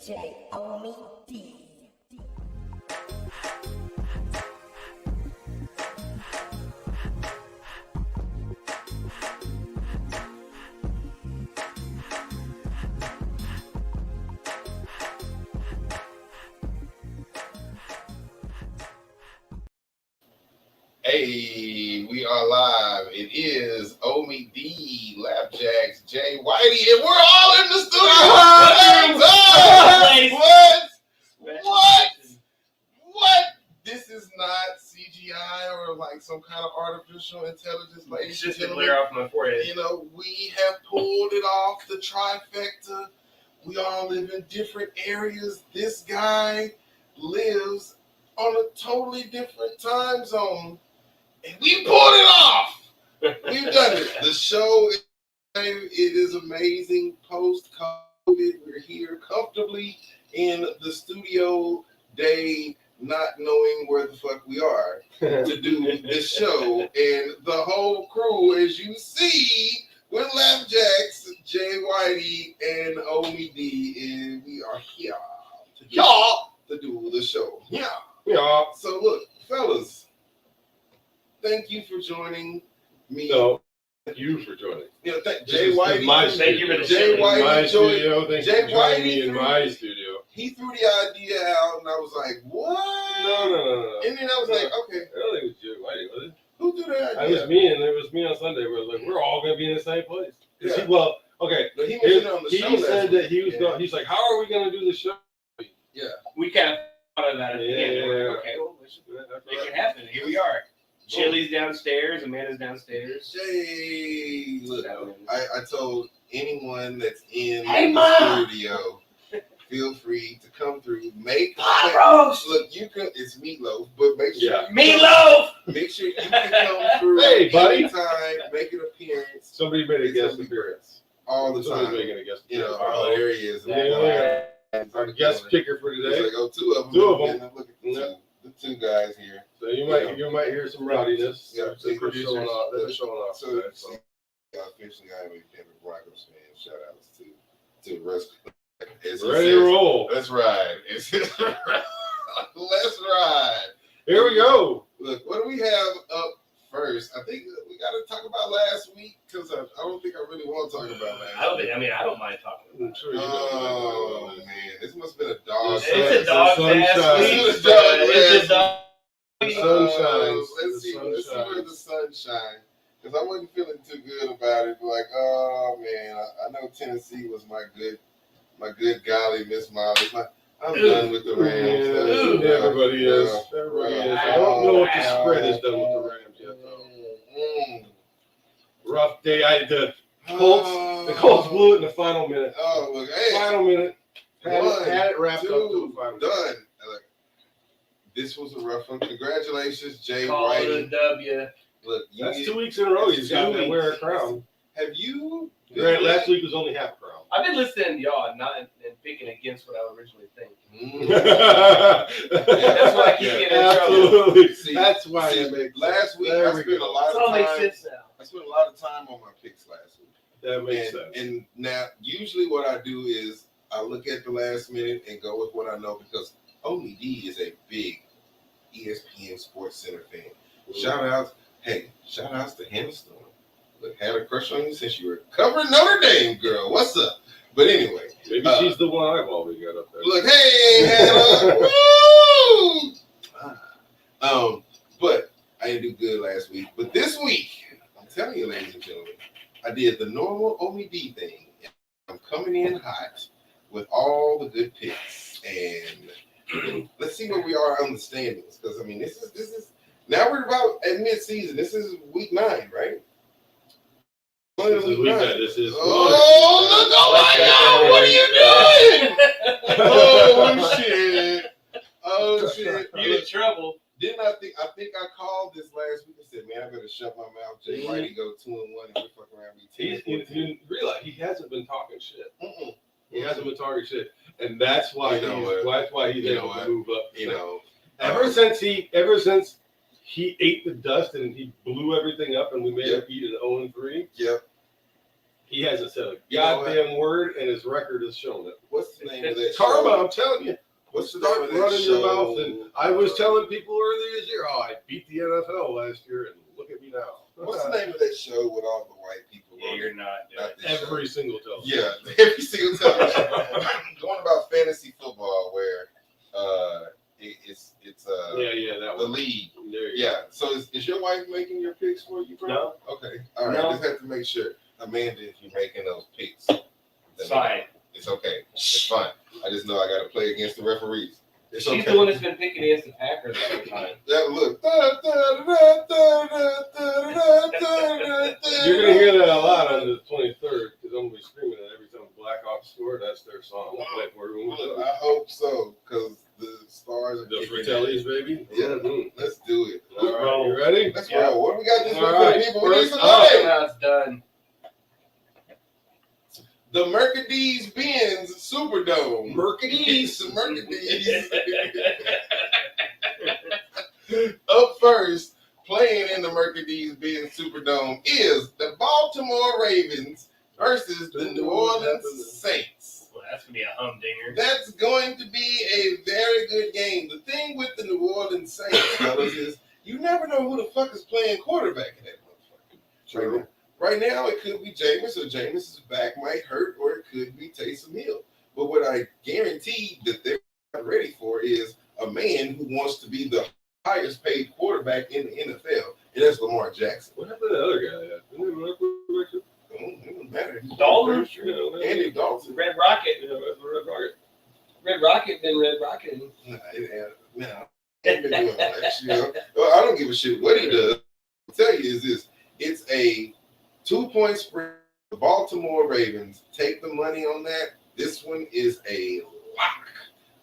DJ Omi D. Hey, we are live. It is Omi D, Lapjacks, Jay Whitey, and we're all in the studio. What? This is not CGI or like some kind of artificial intelligence. It's just a glare off my forehead. You know, we have pulled it off, the trifecta. We all live in different areas. This guy lives on a totally different time zone. And we pulled it off. We've done it. The show, it is amazing. Post-COVID, we're here comfortably in the studio day, not knowing where the fuck we are to do this show. And the whole crew, as you see, with Lapjacks, Jay Whitey, and Omi D, and we are here to do the show. Yeah. So look, fellas. Thank you for joining me. No, thank you for joining. You know, Jay Whitey. Thank you for the Jay Whitey my joined. studio. Thank Jay you for joining Whitey me in threw- my studio. He threw the idea out, and I was like, "What?" No. And then I was like, "Okay, I don't think it was Jay Whitey, was it? who threw that It idea?" was me, and it was me on Sunday. Where it was like, we're all going to be in the same place. Yeah. He But he mentioned it on the show. He last said week. that he was going. He's like, how are we going to do the show? We kind of thought of that at the end. Yeah. We're like, okay, well, we should make it happen. Here we are. Chili's downstairs. Amanda's downstairs. Jay, look, I told anyone that's in Hey, the Ma! studio, feel free to come through. Make Pot roast! Look, you can. It's meatloaf, but make sure Yeah. Meatloaf! Make sure you can come through Hey, buddy. anytime, make an appearance Somebody made a It's guest gonna be appearance. all the Somebody's time. making a guest You know, appearance. all areas. Yeah. Our guest picker for There's today. like, oh, two of them. Two of them. And look at the two guys here. So you might hear some rowdiness. Yeah, They're showing off. They're showing off. So, today, so. officially, I am a Denver Broncos fan. Shout outs to Russ. As he Ready to says, roll. Let's ride. Let's ride. Here we go. Look, what do we have up first? I think we got to talk about last week because I don't think I really want to talk about last week. I don't mind talking about I'm sure you Oh, know. man. This must have been a dog. it. It's a dog ass sunshine. week. It's a dog It's a dog. The sun shines. Let's see The sun where the shines. sun shines. Because I wasn't feeling too good about it. Like, oh man, I know Tennessee was my good golly Miss Molly. I'm done with the Rams. Yeah, everybody is. Everybody is. I don't know what the Wow. spread is done with the Rams yet, though. Mm. Rough day. The Colts blew it in the final minute. Oh, look, hey, Final minute. Had one, it wrapped up to two, the final done. minute. Look, this was a rough one. Congratulations, Jay Call it a Whitey. W. Look, That's 2 weeks in a row he's got to wear a crown. Have you? Right, last week was only half a crown. I've been listening to y'all and picking against what I originally think. That's why I keep getting in trouble. Absolutely. See, That's why See, it makes last week There I we spent go. a lot It of all makes time. sense now. I spent a lot of time on my picks last week. That makes sense. And now, usually what I do is I look at the last minute and go with what I know because Omi D is a big ESPN Sports Center fan. Shout outs to Hannah Storm. Look, had a crush on you since you were covering Notre Dame, girl. What's up? But anyway, Maybe she's the one I've always got up there. look, hey, Hannah. Woo! But I didn't do good last week. But this week, I'm telling you, ladies and gentlemen, I did the normal Omi D thing. I'm coming in hot with all the good picks, and let's see where we are on the standings. Because I mean, this is now we're about at mid-season. This is week 9, right? This is week 9. This is Oh, look! Oh my God! What are you doing? Oh shit! Oh shit! You in trouble. Didn't I think? I think I called this last week and said, "Man, I better shut my mouth." Jay Whitey go 2-1 and we fucking around. You realize he hasn't been talking shit. Mm-mm. He hasn't been talking shit, and that's why You know that's why he's You able know to what? move up. You know, Ever since he ate the dust and he blew everything up, and we made Yep. him eat an 0-3. Yep. He hasn't said a You know goddamn word, and his record has shown it. What's the name of that Karma, show? I'm telling you. What's the Start name of that running your show? mouth. And I was telling people earlier this year, I beat the NFL last year, and look at me now. What's the name of that show with all the white people? Yeah, on you're it? not. Not this Every show. single television. Yeah, every single television. Going about fantasy football, where it's Yeah, that the one. league. There you Yeah. So is your wife making your picks for you, bro? No. Okay. All right. No. Just have to make sure, Amanda, if you're making those picks, It's fine. it's okay. It's fine. I just know I got to play against the referees. It's She's okay. the one that's been picking against the Packers all the time. That look. You're gonna hear that a lot on the 23rd because I'm gonna be screaming it every time the Blackhawks score. That's their song. We'll play for it when we Look, do I hope so, because the stars are the kicking in. Fratellis, baby. Yeah. Mhm. Let's do it. All right, you ready? Let's Yeah. roll. What do we got this All week for right, the people? We need first some up. money. Now it's done. The Mercedes-Benz Superdome. Mercedes. The Mercedes. Up first, playing in the Mercedes-Benz Superdome is the Baltimore Ravens versus the New Orleans Saints. Well, that's gonna be a humdinger. That's going to be a very good game. The thing with the New Orleans Saints, fellas, is you never know who the fuck is playing quarterback in that motherfucker. True. Right now, it could be Jameis, or Jameis's back might hurt, or it could be Taysom Hill. But what I guarantee that they're not ready for is a man who wants to be the highest paid quarterback in the NFL, and that's Lamar Jackson. What happened to the other guy? Didn't he run quarterback? It doesn't matter. Dalton? Andy Dalton. Red Rocket. Yeah, that's Red Rocket. Red Rocket been Red Rocket. Nah, ain't been doing much, you know. Well, I don't give a shit what he does. I'll tell you is this: it's a 2-point spread. The Baltimore Ravens take the money on that. This one is a lock.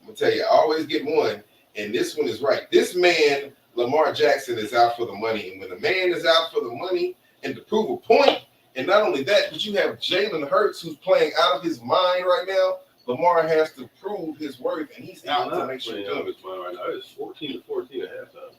I'm gonna tell you, I always get one, and this one is right. This man, Lamar Jackson, is out for the money, and when a man is out for the money and to prove a point, and not only that, but you have Jalen Hurts who's playing out of his mind right now. Lamar has to prove his worth, and he's out to make sure he does. It's right now. It's 14-14 at halftime.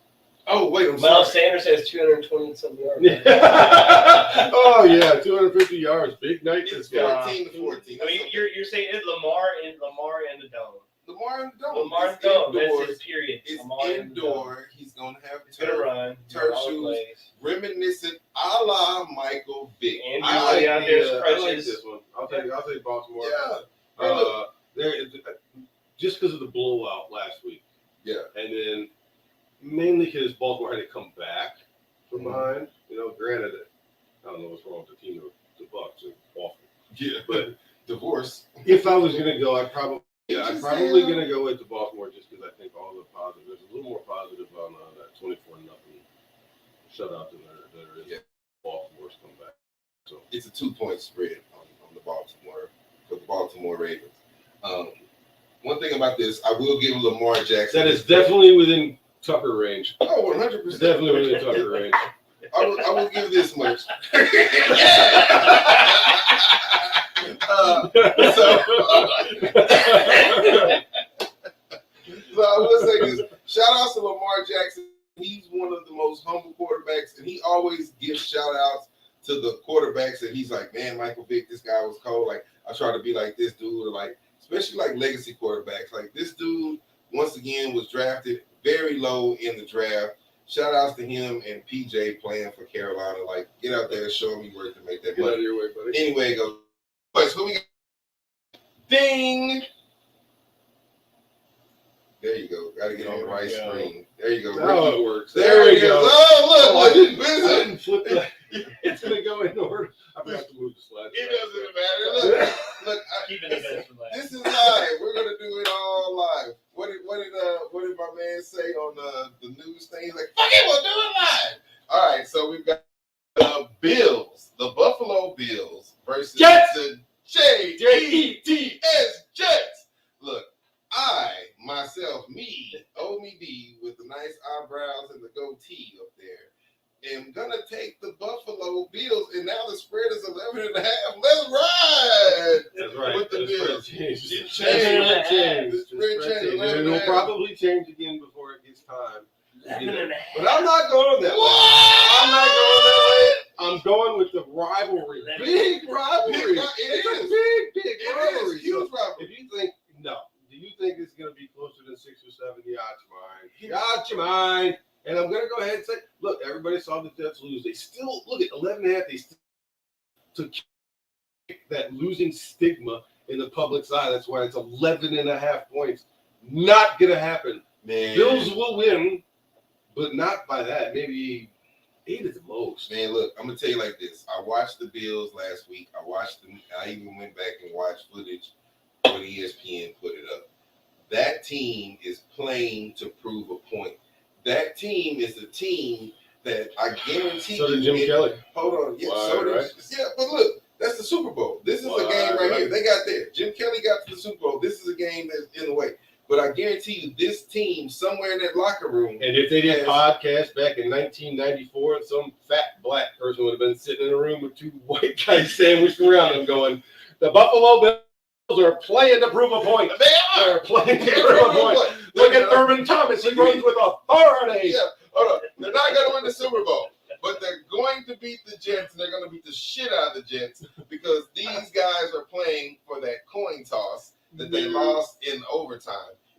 Oh wait, I'm Miles sorry. Sanders has 220 something yards. Oh yeah, 250 yards, big night It's this guy. 14-14. I mean, you're saying it's Lamar and the Dome. Lamar in the Dome. Lamar and It's the Dome. That's indoors. his period. It's Lamar in the Dome. indoor. He's gonna have He's gonna run. turf all the shoes. plays. Reminiscent a la Michael Vick. Andrew I Luck like out it. there's I like crutches. this one. I'll take Baltimore. Yeah. Just because of the blowout last week, Yeah. and then mainly because Baltimore had to come back from behind. You know, granted, I don't know what's wrong with the team. The Bucks are awful. Yeah. But Divorce. if I was gonna go, I'm probably Giselle. gonna go with the Baltimore just because I think all the positive. There's a little more positive on that 24-0 shutout than there is. Yeah. Baltimore's comeback. So It's a 2-point spread on the Baltimore Ravens. One thing about this, I will give Lamar Jackson. that is definitely within Tucker range. Oh, It's 100%. definitely within Tucker range. I will give this much. So I will say this. Shout out to Lamar Jackson. He's one of the most humble quarterbacks, and he always gives shout outs to the quarterbacks that he's like, man, Michael Vick, this guy was cold. Like, I try to be like this dude, or like, especially like legacy quarterbacks. Like this dude, once again, was drafted very low in the draft. Shout outs to him and PJ playing for Carolina. Like, get out there and show me where to make that Get out of money. your way, buddy. Anyway, go. But who we got? Ding! There you go. Got to get on the right There we go. screen. There you go. Now Ricky. it works. There we go. Oh, look, I look. didn't Listen. flip that. It's gonna go in order. I forgot to move the slide. It doesn't matter. Look, Keeping the best for last. this is live. We're gonna do it all live. What did my man say on the news thing? He's like, "Fuck it, we'll do it live." All right, so we've got the Bills, the Buffalo Bills versus Jets. the Jets. Jets. Look, I myself, me D, with the nice eyebrows and the goatee up there, am gonna take the Buffalo Bills, and now the spread is 11.5. Let's ride. That's right. With the The spread Bills. changed. It The changed. spread changed. The spread changed. And it'll probably change again before it gets time. 11.5. But I'm not going that way. What? I'm not going that way. I'm I'm going with the rivalry. Big rivalry. It It's a is. big It rivalry. is huge So rivalry. if you think do you think it's going to be closer than 6 or 7? You got your mind. And I'm going to go ahead and say, look, everybody saw the Jets lose. They still look at 11.5. They still took that losing stigma in the public's eye. That's why it's 11.5 points. Not going to happen. Man, Bills will win, but not by that. Maybe 8 at the most. Man, look, I'm gonna tell you like this. I watched the Bills last week. I watched them. I even went back and watched footage when ESPN put it up. That team is playing to prove a point. That team is a team that I guarantee So did you. Jim Kelly. Hold on. Yeah, Why, so did, right? yeah, but look, that's the Super Bowl. This is a Why, game right right? here. They got there. Jim Kelly got to the Super Bowl. This is a game that's in the way. But I guarantee you, this team somewhere in that locker room. And if they did Yes. podcast back in 1994, and some fat black person would have been sitting in a room with 2 white guys sandwiched around them going, the Buffalo Bills are playing to prove a point. They are. They're playing to prove a point. Look at Thurman Thomas. He runs with authority. Yeah, hold on. They're not going to win the Super Bowl, but they're going to beat the Jets, and they're going to beat the shit out of the Jets because these guys are playing for that coin toss that they lost in overtime.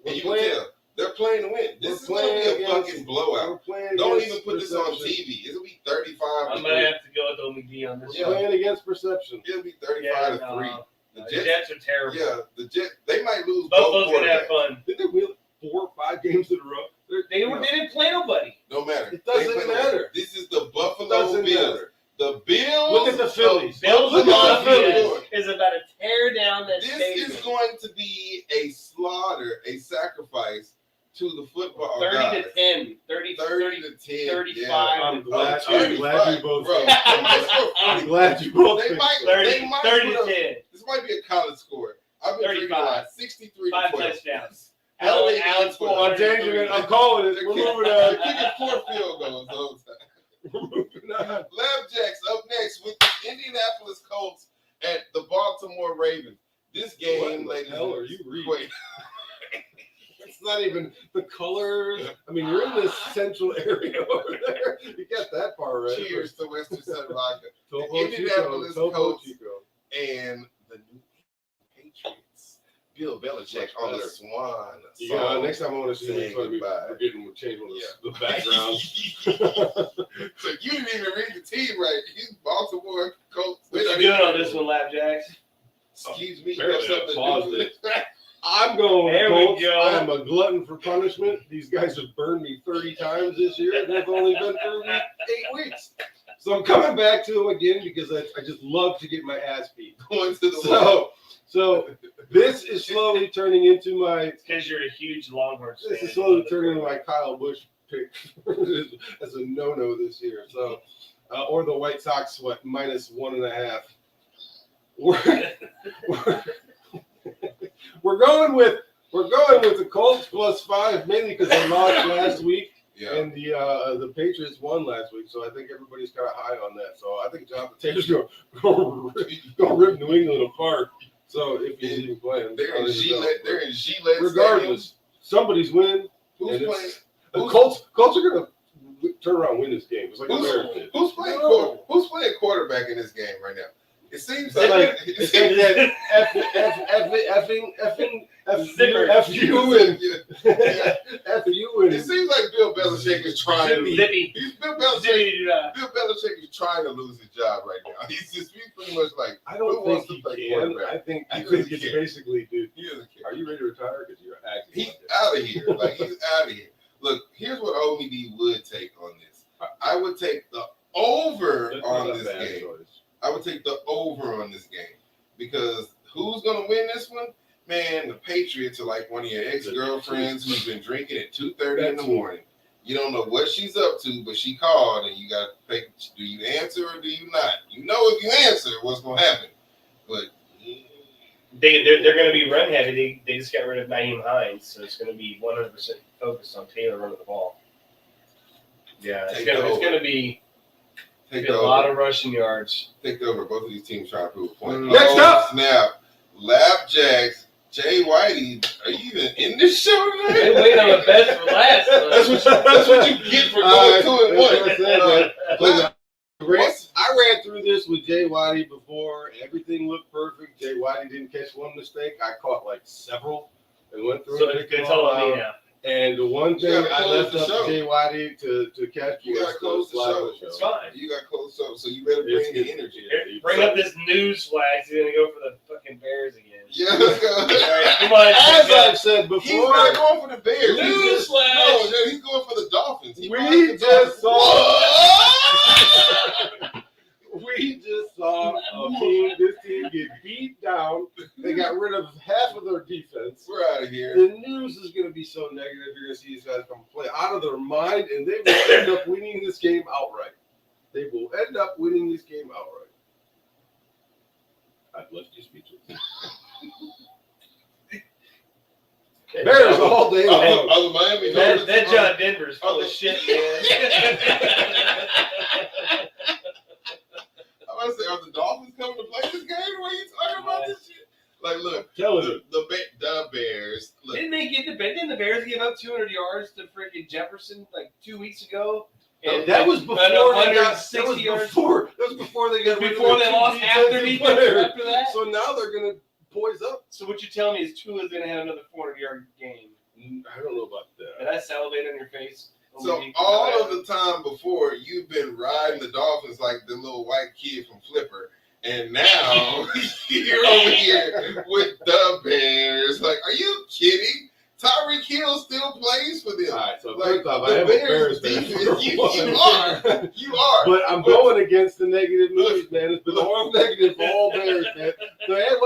And you can tell they're playing to win. This is going to be a fucking blowout. Don't even put this on TV. It'll be 35 I'm to gonna 3. have to go with OMD on this We're one. playing against perception. It'll be 35 to 3. The The Jets, Jets are terrible. yeah, the Jets, they might lose Buffalo's both gonna have quarterbacks. fun. Did they win 4 or 5 games in a row? They didn't play nobody. No matter. It doesn't They play matter. This is the Buffalo Doesn't Bills. matter. The Bills. Look at the Phillies. of Bills Look Buffalo at the Phillies. Bills. is about to tear down that This stadium. is going to be a slaughter, a sacrifice to the football 30 guys. to 10. 30 30 to 10. 35. Yeah. I'm glad, Oh, I'm glad you both bro. think. That's so I'm funny. glad you both They think might, so. 30, they might 30 put to up- 10. This might be a college score. I've been drinking a 35. lot. 63 5 to 12. touchdowns. Hell, they Alex did Paul, I'm changing it. I'm calling it. They're We're kicking, moving they're on. kicking 4 field goals the whole time. We're moving on. Labjacks up next with the Indianapolis Colts at the Baltimore Ravens. This game, What in the ladies hell are you reading? Wait, It's not even the colors. I mean, you're in this central area over there. You got that part right. cheers to Western Sun Vodka Topo Indianapolis Chico. Topo Colts. Chico. and the new Patriots. Bill Belichick Much on the better. Swan. Yeah, song. next time I want to see Saying what's going to be goodbye. forgetting we're changing Yeah. the background. So you didn't even read the team right. You Baltimore Colts. What you doing on this one, Lapjacks? Excuse me. You Apparently have I something paused to do with it. it. I'm going with There we Colts. go. I am a glutton for punishment. These guys have burned me 30 times this year. They've only been through me 8 weeks. So I'm coming back to them again because I just love to get my ass beat. Going to the wall. So this is slowly turning into my It's because you're a huge Longhorns fan. This is slowly turning into my Kyle Busch pick as a no-no this year. So, or the White Sox, what, -1.5. We're going with the Colts +5 mainly because they lost last week Yeah. and the Patriots won last week. So I think everybody's kind of high on that. So I think Jonathan Taylor's going to rip New England apart. So if he's even playing, They're in Gillette. They're in Gillette. regardless, somebody's winning. Stadium. And Who's it's- playing? The Colts are going to turn around and win this game. It's like a marathon. Who's playing? No. Who's playing quarterback in this game right now? It seems It's like like that Zipper. F you and Yeah. F you and It seems like Bill Belichick is trying to. Zippy. Bill Belichick. Zippy. Bill Belichick is trying to lose his job right now. He's pretty much like I Who don't wants think to he play can. quarterback? I He think doesn't it's care. basically, dude. he doesn't care. Are you ready to retire? Because you're acting. He's like that. out of here. Like he's out of here. Look, here's what OMD would take on this. I would take the over That's on not a this bad game. choice. I would take the over on this game because who's gonna win this one? Man, the Patriots are like one of your ex-girlfriends who's been drinking at 2:30 in the morning. You don't know what she's up to, but she called and you got to pick. Do you answer or do you not? You know if you answer, what's gonna happen. But They're going to be run heavy. They just got rid of Naeem Hines, so it's going to be 100% focused on Taylor running the ball. Yeah, it's Take going the over. to be take a the lot over. of rushing yards. Take the over. Both of these teams trying to prove a point. Next up! Snap. Labjacks. Jay Whitey. Are you even in this show They tonight? wait on the best for last. That's what you get for going 2-1. Once I ran through this with Jay Whitey before. Everything looked perfect. Jay Whitey didn't catch one mistake. I caught like several and went through So it. it's all on me now. And the one You thing gotta I close left the up show. to Jay Whitey to catch You was gotta close the show. It's fine. You got close up, so you better bring the energy. Here, bring up this news flag. He's gonna go for the fucking Bears again. Yeah, let's go. All right, come on. As I've said He's before, not going for the Bears. News He's just, flash. no, he's going for the Dolphins. He we wants the just Dolphins. saw this team get beat down. They got rid of half of their defense. We're out of here. The news is going to be so negative. You're going to see these guys come play out of their mind, and they will end up winning this game outright. They will end up winning this game outright. I've left you speechless. Bears all day long. Are the Miami That Dolphins- John Denver's full of shit, man. I was say, are the Dolphins coming to play this game? What are you talking about this shit? Like, look, Telling you. the Bears. Look, Didn't the Bears give up 200 yards to freaking Jefferson like 2 weeks ago? And That was before and they got. 160 yards That was before they got. rid of before their they two lost half their defensive defense players. after that. So now they're going to poise up. So what you're telling me is Tua's gonna have another 400-yard game, I don't know about and that. I salivate on your face. so all of the time before, you've been riding the Dolphins like the little white kid from Flipper. And now you're over here with the Bears. Like, are you kidding? Tyreek Hill still plays for them. All right, so Like, first off, the I am a Bears Bears fan. defense, you are. You are. But I'm going against the negative news, man. It's been all negative for all Bears, man. So they had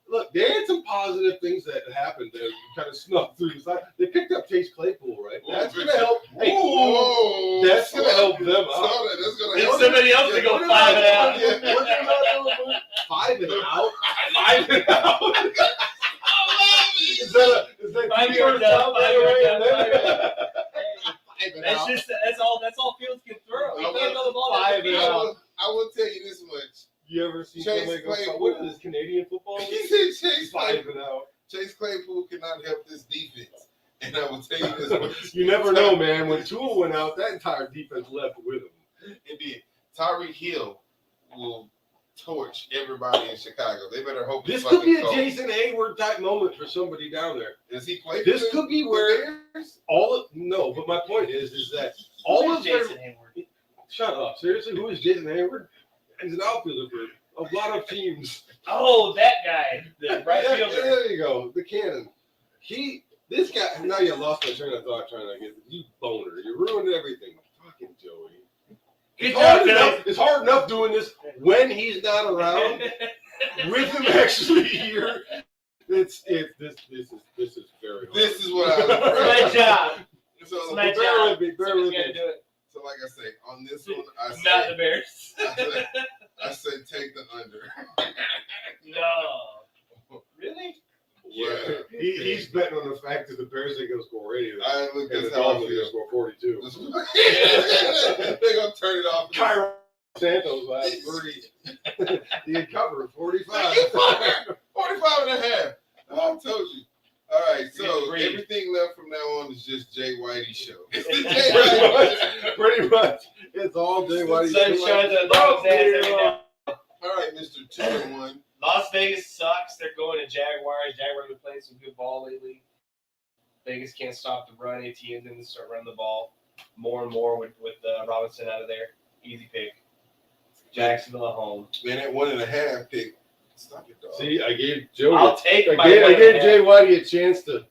look, they had some positive things that happened that kind of snuck through. They picked up Chase Claypool, right? That's going to help. Hey, Whoa, that's gonna help them out. That's gonna Need help somebody else to go 5 and out. Yeah. What are they not doing? 5 and out? 5 and out? Is that 5 2 yards yards down, out 5 there, yards right? down, 5 yards Then- 5 and That's out. just that's all Fields can throw. He can't throw the ball down 5 the and field. out. I will tell you this much. You ever seen Chase somebody go, Claypool. what is this, Canadian football? He said Chase 5 Claypool. and out. Chase Claypool cannot help this defense. And I will tell you this much. You never know, man. When Tua went out, that entire defense left with him. Indeed. Tyreek Hill will torch everybody in Chicago. They better hope This it's could be fucking a cold. Jason Hayward type moment for somebody down there. Does he play? This for could be the where Bears? but my point is that all of their Jason Hayward. shut up. Seriously, who is Jason Hayward? He's an outfielder for a lot of teams. Oh, that guy, the right Yeah, fielder. there you go, the cannon. This guy. Now you lost my train of thought trying to get you boner. You ruined everything, fucking Joey. Good It's hard job, enough. Joey. It's hard enough doing this when he's not around. With him actually here, this is very hard. This is what I was It's my job. So, It's my bear job. with me, bear Somebody's with gotta me. do it. so like I say, on this one, Not the Bears. I say take the under. No. Really? Yeah. He's betting on the fact that the Bears ain't gonna score 80. I look And the at how I Dolphins are feel. gonna score 42. They're gonna turn it off. Kyron Santos last 30. He had covered 45. You fucker! 45 and a half. I told you. All right, so Agreed. everything left from now on is just Jay Whitey show. It's the Jay Pretty Whitey much. show. Pretty much. It's all day while Sun shines on the dog's ass every day. All right, Mr. 2-1. Las Vegas sucks. They're going to Jaguars. Jaguars have been playing some good ball lately. Vegas can't stop the run. ATM's going to start running the ball more and more with Robinson out of there. Easy pick. Jacksonville at home. Man, at 1.5 pick. Stop it, dog. See, I gave Joey. I'll take my I gave 1.5. Jay Whitey a chance to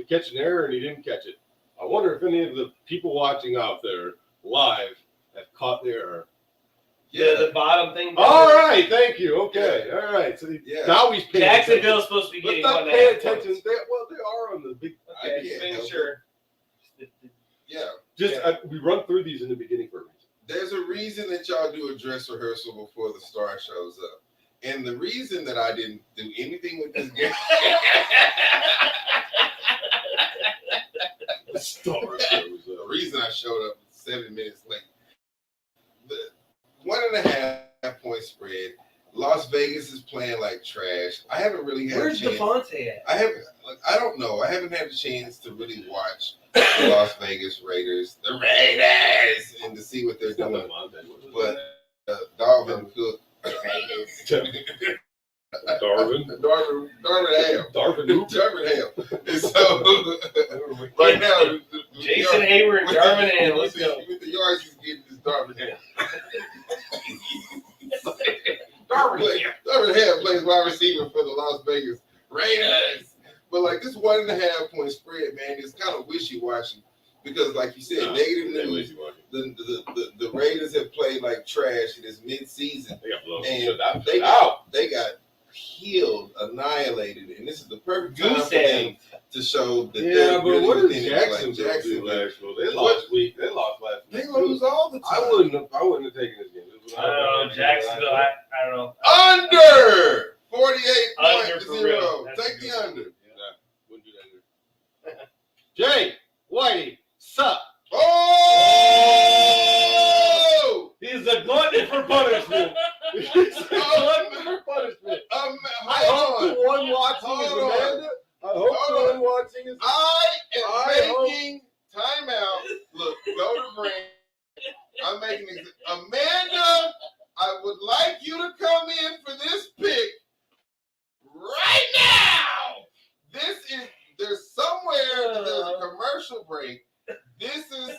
catch an error, and he didn't catch it. I wonder if any of the people watching out there live have caught the error. The bottom thing. All right, thank you. Okay, all right. So Yeah. now he's paying Jacksonville's supposed to be attention. getting Let's not 1.5 pay points. attention. They are on the big. I Okay, can't just making help sure. Yeah. We run through these in the beginning for a reason. There's a reason that y'all do a dress rehearsal before the star shows up. And the reason that I didn't do anything with this game. The star shows The up. reason I showed up 7 minutes late. The 1.5 point spread. Las Vegas is playing like trash. I haven't really had Where's a chance. Devontae at? I don't know. I haven't had a chance to really watch the Las Vegas Raiders, and to see what they're It's not doing. Devontae, was it? But Dalvin Cook. Raiders. Darvin. Darvin Ham. And so right now, Jason Hayward, Darvin Ham. Let's see, go. with the yards he's getting is Darvin Ham. Darvin Ham plays wide receiver for the Las Vegas Raiders. But like this 1.5 point spread, man, is kind of wishy-washy because, like you said, negative news. The Raiders have played like trash in this mid-season. They got blown. And they got killed, annihilated, and this is the perfect time for them to show that they're but really what within did it. Jackson Like do Jacksonville. last week? They lost last week. They lose all the time. I wouldn't have taken this game. I don't know. Jacksonville, I don't know. Under 48.0. Under for real. That's Take good. the under. Wouldn't do that either. Jay Whitey, sup? Oh! He's a glutton for punishment. He's a glutton for punishment. I hope the one watching is Hold on. Amanda. I hope Hold the one watching is. I am hope- making timeout. Look, go to Brand. I'm making it. Amanda, I would like you to come in for this pick right now. There's somewhere there's a commercial break. This is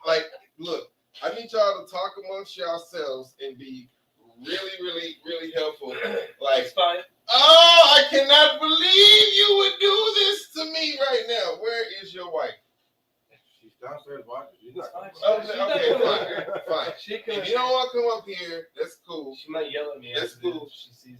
like, look, I need y'all to talk amongst yourselves and be really, really, really helpful. Like, It's fine. oh, I cannot believe you would do this to me right now. Where is your wife? She's downstairs watching. She's not. Okay, fine. She can. If you don't want to come up here, that's cool. She might yell at me. That's after this cool. if She sees.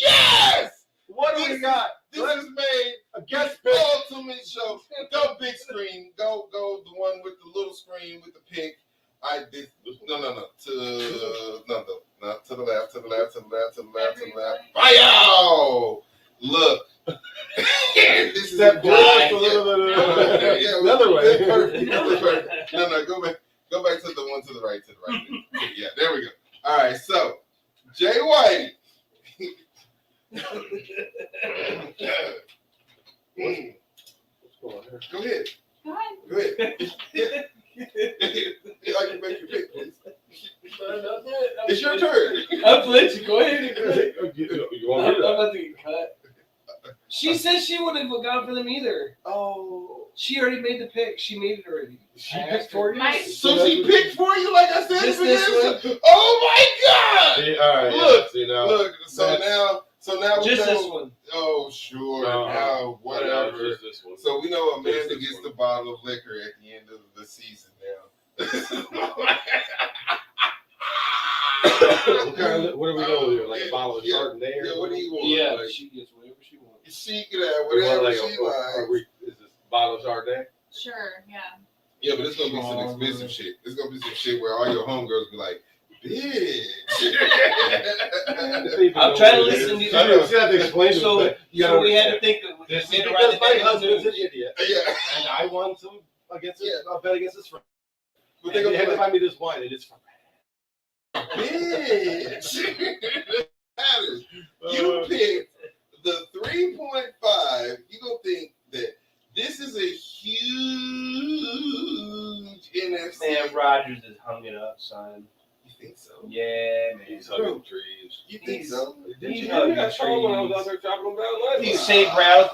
Yes! What do we got? This is made A guest pick. ultimate show. Go big screen. Go the one with the little screen with the pick. I did no. To the left. Fire! Look. This is Step blind. just a little bit. Yeah, Another way. that's perfect. That's perfect. No, go back to the one to the right. Yeah, there we go. All right, so Jay White. What's going on here? Go ahead. Go ahead. I can make your pick, please. It's your turn. I'm glitching. Go ahead and cut. You want I'm me to? about to get cut. She said she wouldn't have gone for them either. Oh. She already made the pick. She made it already. She picked for you? My- So she picked for you, like I said. Just for this this? Oh my God! See, all right. Look, See now. Look. So now we Just know. this one. Oh sure. No, Now whatever. Just this one. So we know Amanda Just this gets one. the bottle of liquor at the end of the season now. What are we doing here? Like a bottle of Chardonnay or Yeah, what do you want? Yeah, Like, she gets whatever she wants. she can have We want whatever like she likes. is this bottle of Chardonnay? Sure, yeah. Yeah, but it's gonna be some expensive shit. It's gonna be some shit where all your homegirls be like, bitch. I'm trying to listen to you. I know. You have to explain So, to you gotta so we had to understand. think that we This is made it because right my today. husband's an idiot, Yeah. and I won some against his, a bet against his friend. But And they they had gonna to be like, buy me this wine, and it's from bitch. Matters. You picked the 3.5. You gonna think that this is a huge NFC. Man, Rodgers has hung it up, son. You think so? Yeah, man. He's hugging trees. You think so? Did He's you hear me? I hugging saw him when I was trees. out there chopping them down last These night. St. Browns,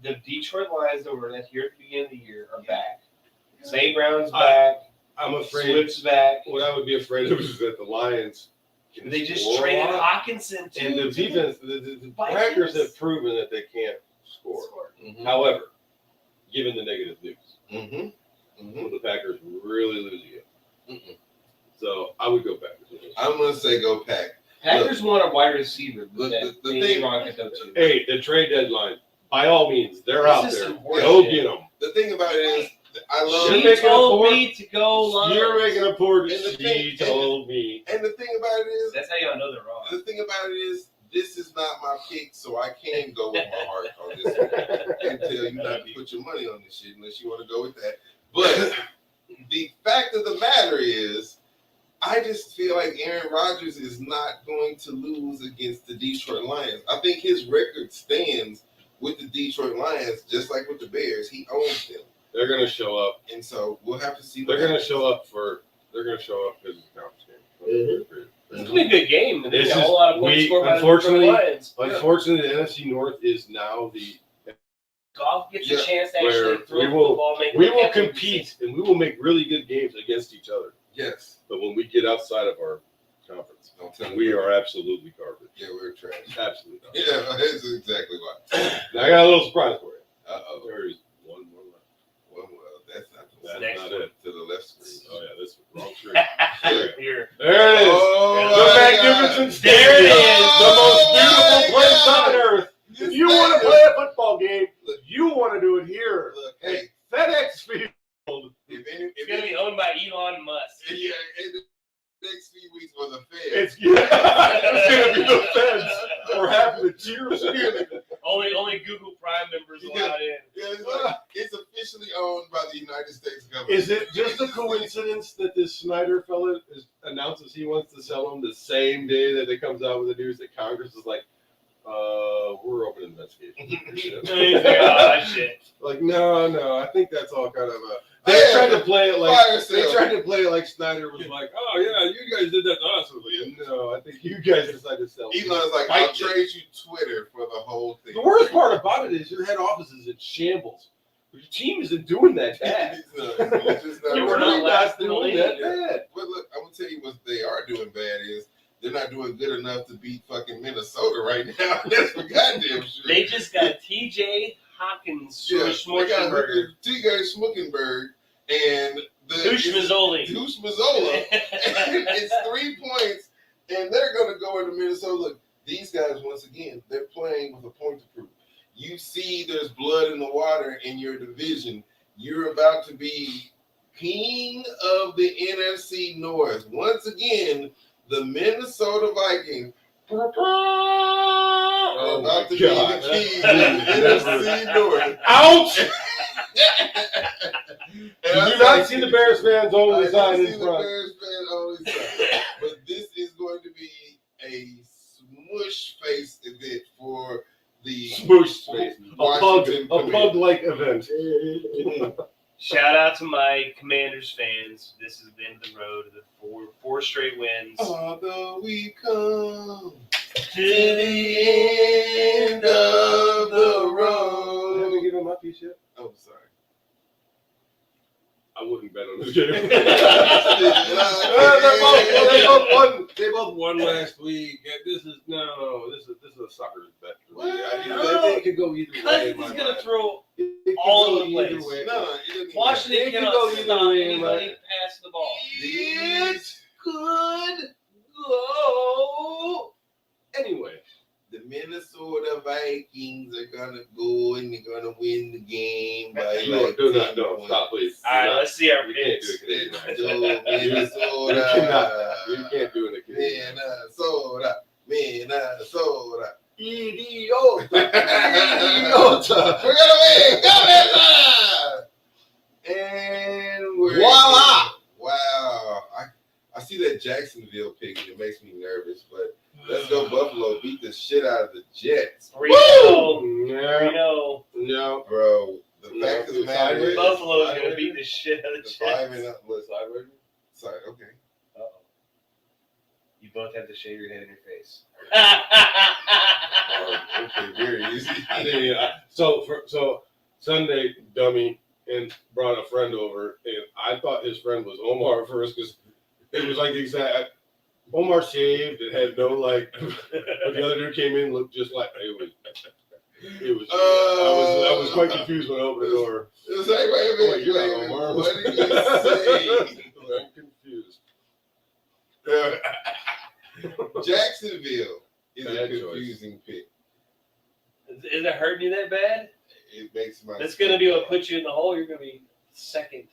the Detroit Lions that were here at the beginning of the year are back. St. Brown's back. I'm afraid. Swift's back. What I would be afraid of is that the Lions. can They just score a traded lot. Hawkinson too. And the defense, the Vikings. Packers have proven that they can't score. Mm-hmm. However, given the negative news, Mm-hmm. will the Packers really lose again? Mm-mm. So I would go Packers. I'm gonna say go Pack. Packers want a wide receiver, but The they thing- rock it though too. Hey, the trade deadline. By all means, they're This out is there. some horse Go shit. get them. The thing about it is, I love. You're She making a told point. me to go Lions. You're making a poor And the She thing- told me. And the thing about it is, That's how y'all know they're wrong. the thing about it is, this is not my pick, so I can go with my heart on this one. I can tell you not to put your money on this shit unless you want to go with that. But the fact of the matter is, I just feel like Aaron Rodgers is not going to lose against the Detroit Lions. I think his record stands with the Detroit Lions, just like with the Bears. He owns them. They're gonna show up. And so we'll have to see. They're gonna show up because it's a conference game. It's gonna be a good game. There's This a is- whole lot of points we- scored by the unfortunately- Lions. Unfortunately, the NFC North is now the Golf gets a Yeah, chance to where actually throw we the will- football. Make we will make everything compete and we will make really good games against each other. Yes. But when we get outside of our conference, Don't tell me. we are absolutely garbage. Yeah, we're trash. Absolutely not. Yeah, that's exactly why. Now, I got a little surprise for you. Uh-oh. There is one more left. Well, that's not the That's one. Next not one. it. To the left screen. Oh yeah, this was wrong screen. Here. There it is. Oh, The my Magnificent God. There it Stadium. is. The most Oh, beautiful my place God. on earth. If you This want to thing play a football game, Look. you want to do it here. Look, At hey, FedEx Field. It's gonna be owned by Elon Musk. Yeah, in the next few weeks for the Fed. It's gonna be the feds or half the cheers here. Only Google Prime members allowed in. Yeah, it's officially owned by the United States government. Is it just a coincidence that this Snyder fella announces he wants to sell them the same day that it comes out with the news that Congress is like, we're open investigation. God, shit. Like, no, I think that's all kind of a. They Hey, tried to play it like fire they sale. tried to play it like Snyder was like, oh yeah, you guys did that to us. No, I think you guys decided to sell. Elon's like, Fight I'll it. trade you Twitter for the whole thing. The worst part about it is your head office is in shambles. Your team isn't doing that bad. It's just not You were working. not They're last in the doing league. that bad. But look, I'm gonna tell you what they are doing bad is they're not doing good enough to beat fucking Minnesota right now. That's for goddamn sure. They just got T.J. Hawkins, they got Schmorkenberger, T.J. Schmuckenberg and the Douche Mazzoli. Deuce Mazzola. It's 3 points, and they're gonna go into Minnesota. Look, these guys once again, they're playing with a point to prove. You see, there's blood in the water in your division. You're about to be king of the NFC North once again. The Minnesota Vikings are about to be God. the king of the NFC North. Ouch! And You do not see the Bears fans on the side in front. Bears fan on the side. But this is going to be a smush face event for the Smoosh space. Washington A pug-like event. Shout out to my Commanders fans. This has been the road of the four straight wins. Although we come To the end of the Have road. you given my piece yet? Oh, sorry. I wouldn't bet on this game. They They both won last week. This is a sucker's bet. What? I think it could go either way. Cousins in my is going to mind. throw It could all go over the place. either way. No, it doesn't even Washington It could cannot go either stop way, anybody man. passing the ball. It could Go. Anyway, the Minnesota Vikings are gonna go and they're gonna win the game by like do 10 not. No, points. stop, please. All right, let's see our You can't picks. do it. Let's go Minnesota. You cannot. You can't do it again. Minnesota. Idiota. Idiota. We're gonna win. Go Minnesota! And we're Voila! Wow. I see that Jacksonville pick and it makes me nervous, but let's go Buffalo beat the shit out of the Jets. Reno. Yeah. Reno. No. Bro, the No, fact of the it's matter is Buffalo's going to beat the shit out of the the 5 and Jets. up was sorry, okay. Uh-oh. You both have to shave your head in your face. Okay, very easy. Yeah. So Sunday, dummy, and brought a friend over, and I thought his friend was Omar at first because it was like the exact. Omar shaved and had no like, but the other dude came in looked just like it was. I was quite confused when I opened the door. It was like, wait a minute, You're wait a not minute, Omar. what did you say? I'm confused. Jacksonville is Bad a choice. confusing pick. Is it hurting you that bad? It makes my That's going to be what puts you in the hole. You're going to be second.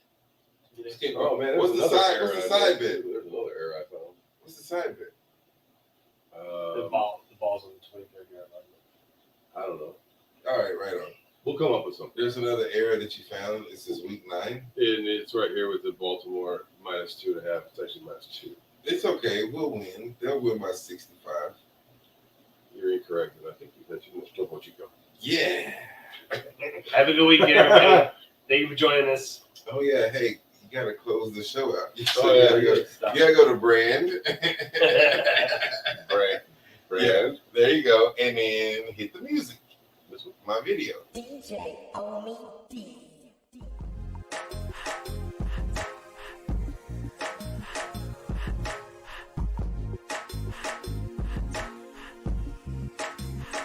Oh man, What's the side? What's the side bet? There's another error I found. What's the side bet? The ball's on the 23rd yard line. I don't know. All right, right on. We'll come up with something. There's another error that you found. This is week 9. And it's right here with the Baltimore -2.5. It's actually -2. It's okay. We'll win. They'll win by 65. You're incorrect, and I think you bet you much still what you go. Yeah. Have a good weekend, everybody. Thank you for joining us. Oh yeah, hey, you gotta close the show out. Oh, yeah, you Stop. gotta go to brand. Brand. Yeah, there you go, and then hit the music. My video. DJ Omi D.